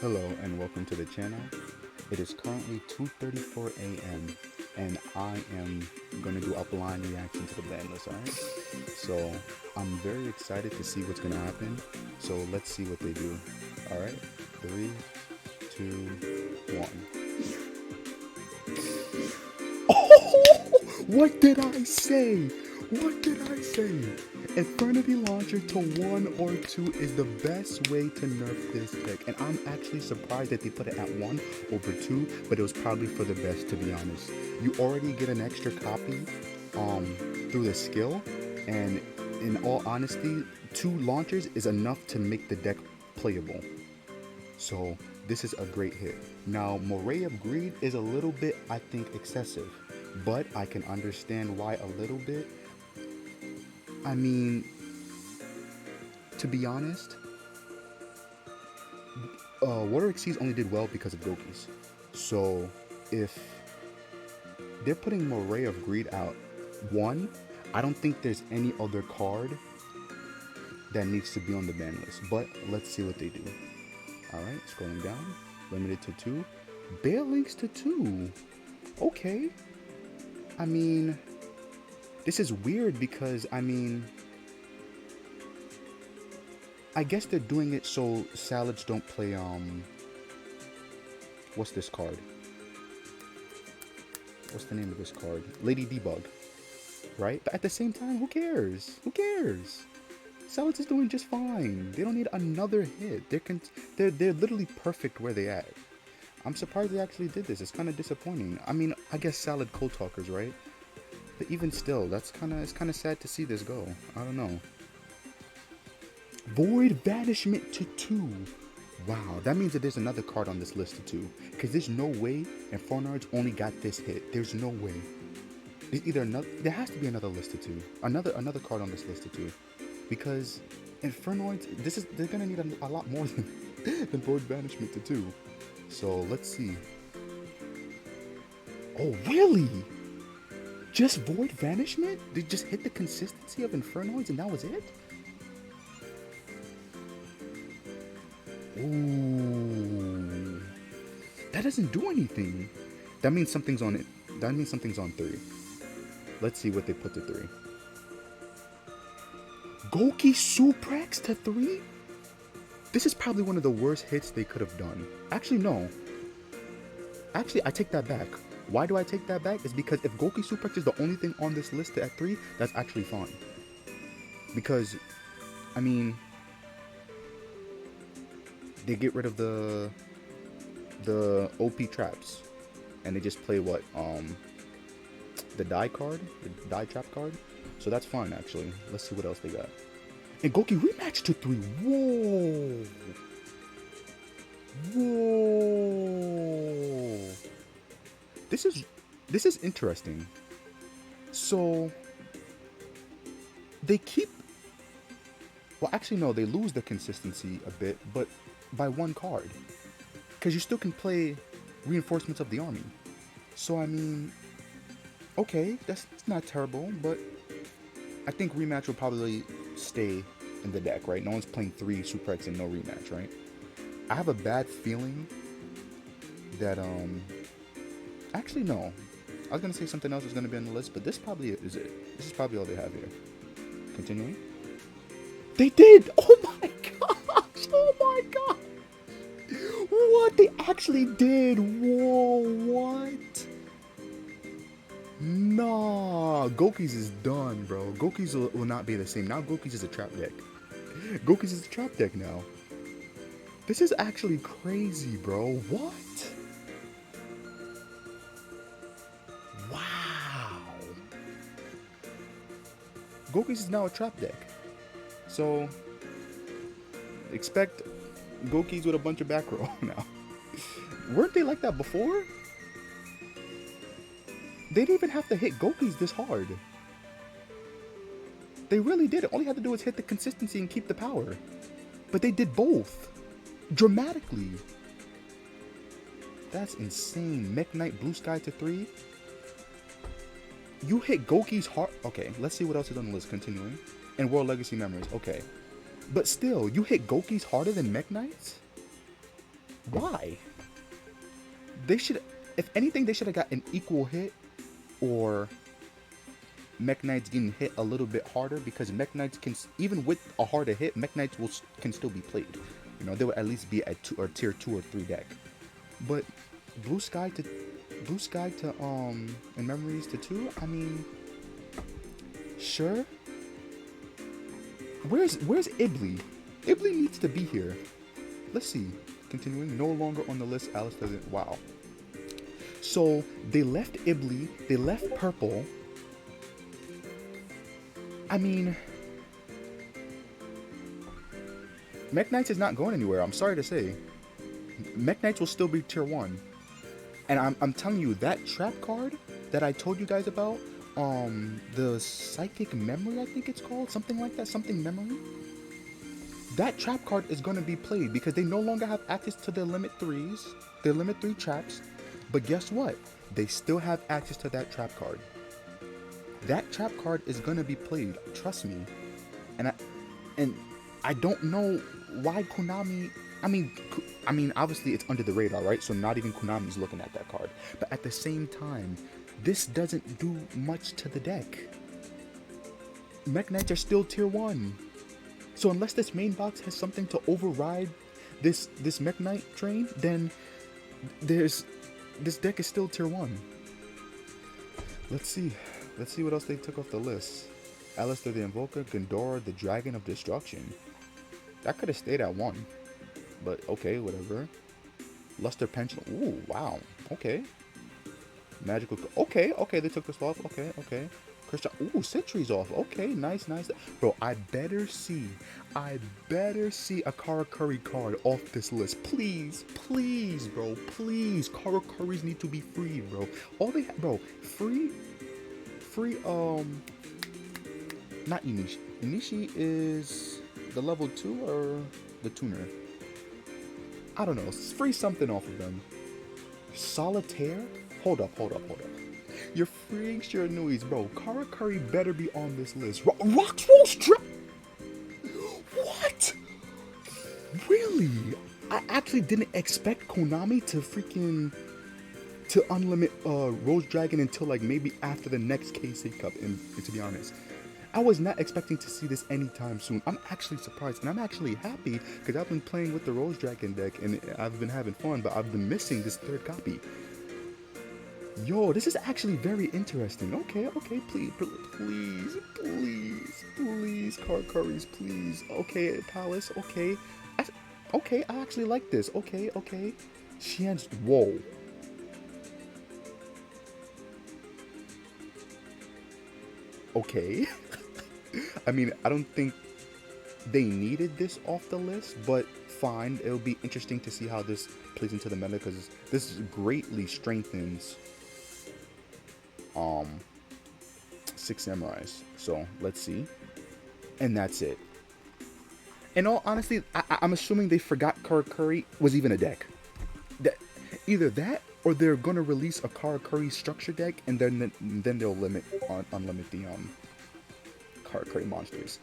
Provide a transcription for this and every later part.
Hello and welcome to the channel. It is currently 2:34 a.m. and I am going to do a blind reaction to the ban list, alright? So I'm very excited to see what's going to happen. So let's see what they do. Alright, 3, 2, 1. Oh, what did I say? What did I say? Infinity Launcher to 1 or 2 is the best way to nerf this deck. And I'm actually surprised that they put it at 1 over 2, but it was probably for the best, to be honest. You already get an extra copy through the skill, and in all honesty, 2 launchers is enough to make the deck playable. So this is a great hit. Now, Moray of Greed is a little bit, I think, excessive, but I can understand why a little bit. I mean, to be honest, Water Exceeds only did well because of Gokis. So if they're putting Moray of Greed out 1, I don't think there's any other card that needs to be on the ban list. But let's see what they do. Alright, scrolling down. Limited to 2. Bear links to 2. Okay. I mean, this is weird because, I mean, I guess they're doing it so Salads don't play, what's this card? What's the name of this card? Lady Debug, right? But at the same time, who cares? Who cares? Salads is doing just fine. They don't need another hit. They're literally perfect where they at. I'm surprised they actually did this. It's kind of disappointing. I mean, I guess Salad cold talkers, right? But even still, it's kind of sad to see this go. I don't know. Void Banishment to 2. Wow, that means that there's another card on this list to 2. Because there's no way Infernoids only got this hit. There's no way. There's either another. There has to be another list to 2. Another card on this list to 2. Because Infernoids, they're gonna need a lot more than Void Banishment to 2. So let's see. Oh really? Just Void Banishment? They just hit the consistency of Infernoids and that was it? Ooh. That doesn't do anything. That means something's on it. That means something's on 3. Let's see what they put to 3. Goki Suprex to 3? This is probably one of the worst hits they could have done. Actually, no. Actually, I take that back. Why do I take that back? It's because if Goki Suprex is the only thing on this list at 3, that's actually fine. Because, I mean, they get rid of the OP traps, and they just play what the die card, the die trap card. So that's fine actually. Let's see what else they got. And Goki rematch to 3. Whoa. Whoa. This is interesting. So they keep. Well, actually no, they lose the consistency a bit, but by 1 card. Because you still can play Reinforcements of the Army. So, I mean, okay, that's not terrible, but I think Rematch will probably stay in the deck, right? No one's playing 3 Suprex and no Rematch, right? I have a bad feeling that, actually, no. I was going to say something else was going to be on the list, but this probably is it. This is probably all they have here. Continuing. They did! Oh my gosh! Oh my god! What? They actually did! Whoa, what? Nah, Gokis is done, bro. Gokis will not be the same. Now Gokis is a trap deck. Gokis is a trap deck now. This is actually crazy, bro. What? Wow. Gokis is now a trap deck. So, expect Gokis with a bunch of back row now. Weren't they like that before? They didn't even have to hit Gokis this hard. They really did. All you had to do was hit the consistency and keep the power. But they did both. Dramatically. That's insane. Mech Knight Blue Sky to 3. You hit Goki's hard. Okay, let's see what else is on the list. Continuing. And World Legacy Memories. Okay. But still, you hit Goki's harder than Mech Knights? Why? They should, if anything, they should have got an equal hit, or Mech Knights getting hit a little bit harder, because Mech Knights can, even with a harder hit, Mech Knights can still be played. You know, they will at least be at tier 2 or 3 deck. But Blue Sky to and Memories to 2. I mean, sure. Where's Ibli? Ibli needs to be here. Let's see. Continuing, no longer on the list. Alice doesn't. Wow. So they left Ibli. They left Purple. I mean, Mech Knights is not going anywhere. I'm sorry to say. Mech Knights will still be tier 1. And I'm telling you, that trap card that I told you guys about, the Psychic Memory, I think it's called, something like that, something memory. That trap card is going to be played because they no longer have access to their limit 3s, their limit 3 traps. But guess what? They still have access to that trap card. That trap card is going to be played, trust me. And I don't know why Konami, I mean, obviously it's under the radar, right? So not even Konami's looking at that card. But at the same time, this doesn't do much to the deck. Mech Knights are still tier 1. So unless this main box has something to override this Mech Knight train, then this deck is still tier 1. Let's see what else they took off the list. Alistair the Invoker, Gandora, the Dragon of Destruction. That could have stayed at 1. But okay, whatever. Luster Pension. Ooh, wow. Okay. Magical. Okay, they took this off. Okay. Christian. Ooh, Sentry's off. Okay, nice. Bro, I better see a Karakuri card off this list. Please, bro. Please. Karakuris need to be free, bro. All they have, bro, free, not Inishi. Inishi is the level 2 or the tuner? I don't know. Free something off of them. Solitaire? Hold up. You're freeing Shiranuis, bro. Karakuri better be on this list. Roxroll Strap? What? Really? I actually didn't expect Konami to unlimit Rose Dragon until like maybe after the next KC Cup, and to be honest. I was not expecting to see this anytime soon. I'm actually surprised, and I'm actually happy because I've been playing with the Rose Dragon deck and I've been having fun, but I've been missing this 3rd copy. Yo, this is actually very interesting. Okay, please, Karakuris, please. Okay, Palace, okay. I actually like this. Okay. Xian's, whoa. Okay. I mean, I don't think they needed this off the list, but fine. It'll be interesting to see how this plays into the meta because this greatly strengthens 6 Samurais. So let's see. And that's it. In all honesty, I'm assuming they forgot Karakuri was even a deck. Either that, or they're gonna release a Karakuri structure deck, and then they'll unlimit the Karakuri monsters.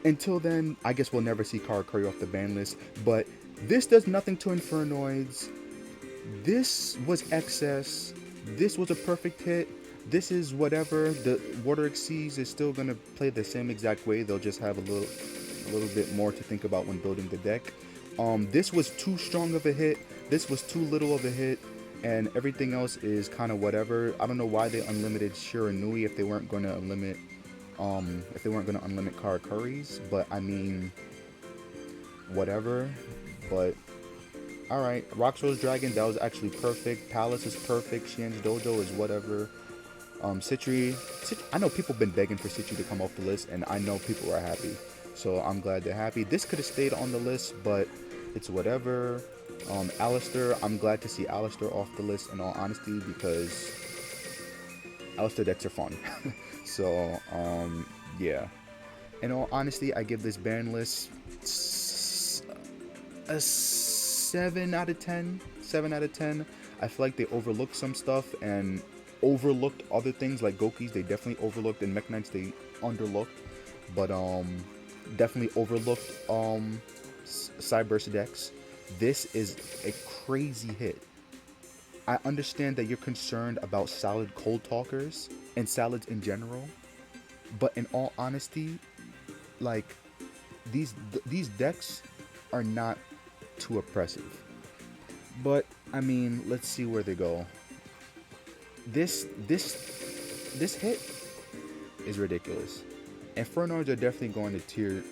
Until then, I guess we'll never see Karakuri off the ban list. But this does nothing to Infernoids. This was excess. This was a perfect hit. This is whatever. The Water Exceeds is still gonna play the same exact way. They'll just have a little bit more to think about when building the deck. This was too strong of a hit. This was too little of a hit. And everything else is kind of whatever. I don't know why they unlimited Shiranui if they weren't going to unlimit Karakuris, but I mean, whatever. But all right, Roxrose Dragon, that was actually perfect. Palace is perfect. Xian's Dojo is whatever. Citri, I know people have been begging for Citri to come off the list, and I know people are happy, so I'm glad they're happy. This could have stayed on the list, but it's whatever. Alistair, I'm glad to see Alistair off the list in all honesty, because Alistair decks are fun. So, yeah. In all honesty, I give this ban list a 7 out of 10. 7 out of 10. I feel like they overlooked some stuff and overlooked other things like Gokis. They definitely overlooked, and Mech Knights they underlooked. But definitely overlooked Cyberse decks. This is a crazy hit. I understand that you're concerned about solid cold talkers and salads in general, but in all honesty, like these decks are not too oppressive. But I mean, let's see where they go. This hit is ridiculous. Infernoids are definitely going to tier.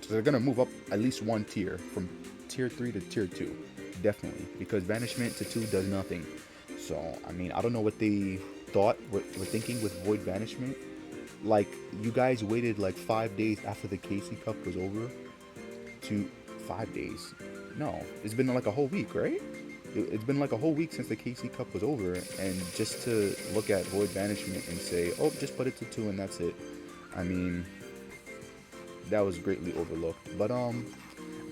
So they're gonna move up at least one tier from tier 3 to tier 2, definitely, because banishment to 2 does nothing. So I mean, I don't know what they thought, what were thinking with void banishment. Like, you guys waited like 5 days after the KC Cup was over to 5 days. No, it's been like a whole week, right? It's been like a whole week since the KC Cup was over, and just to look at void banishment and say, oh, just put it to 2 and that's it. I mean, that was greatly overlooked. But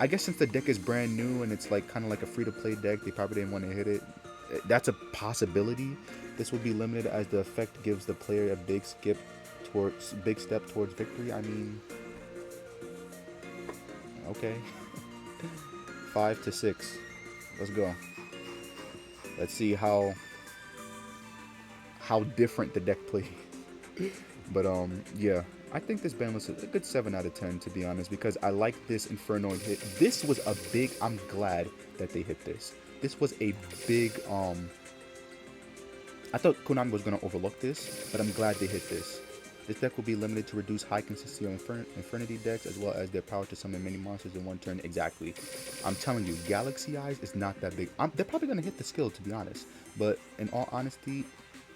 I guess since the deck is brand new and it's like kind of like a free to play deck, they probably didn't want to hit it. That's a possibility. This will be limited as the effect gives the player a big step towards victory. I mean, okay. 5 to 6. Let's go. Let's see how different the deck plays. But yeah, I think this ban list is a good 7 out of 10, to be honest, because I like this Infernoid hit. This was a big. I'm glad that they hit this. This was a big. I thought Konami was gonna overlook this, but I'm glad they hit this. This deck will be limited to reduce high consistency on Infernity decks, as well as their power to summon many monsters in one turn. Exactly. I'm telling you, Galaxy Eyes is not that big. They're probably gonna hit the skill, to be honest. But in all honesty,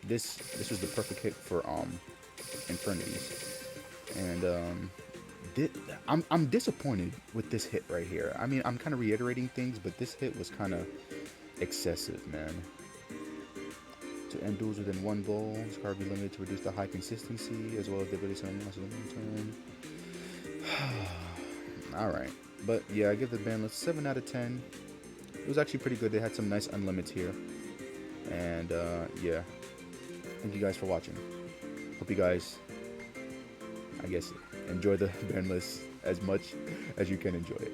this was the perfect hit for Infernities. And I'm disappointed with this hit right here. I mean, I'm kind of reiterating things, but this hit was kind of excessive, man. To end duels within one bowl, this card will be limited to reduce the high consistency, as well as the ability to summon monsters in one turn. Alright, but yeah, I give the ban list 7 out of 10. It was actually pretty good. They had some nice unlimits here. And yeah, thank you guys for watching. Hope you guys, I guess, enjoy the ban list as much as you can enjoy it.